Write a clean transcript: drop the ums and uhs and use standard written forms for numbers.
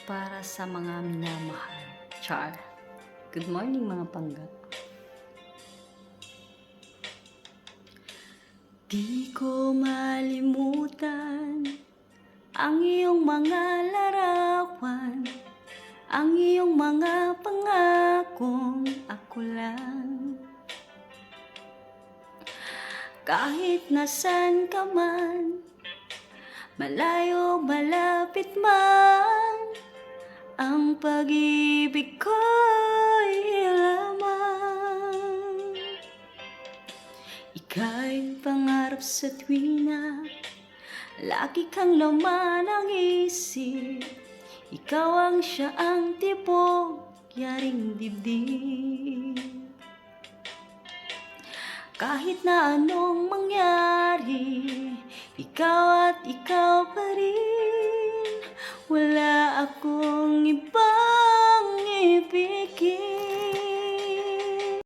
para sa mga minamahal. Char. Good morning mga panggap. Di ko malimutan ang iyong mga larawan, ang iyong mga pangakong ako lang. Kahit nasan ka man, malayo malapit man, ang pag-ibig ko'y lamang. Ika'y pangarap sa tuwina, lagi kang laman ng isip. Ikaw ang siya ang tibok, yaring dibdib. Kahit na anong mangyari, ikaw at ikaw pa rin. Wala ako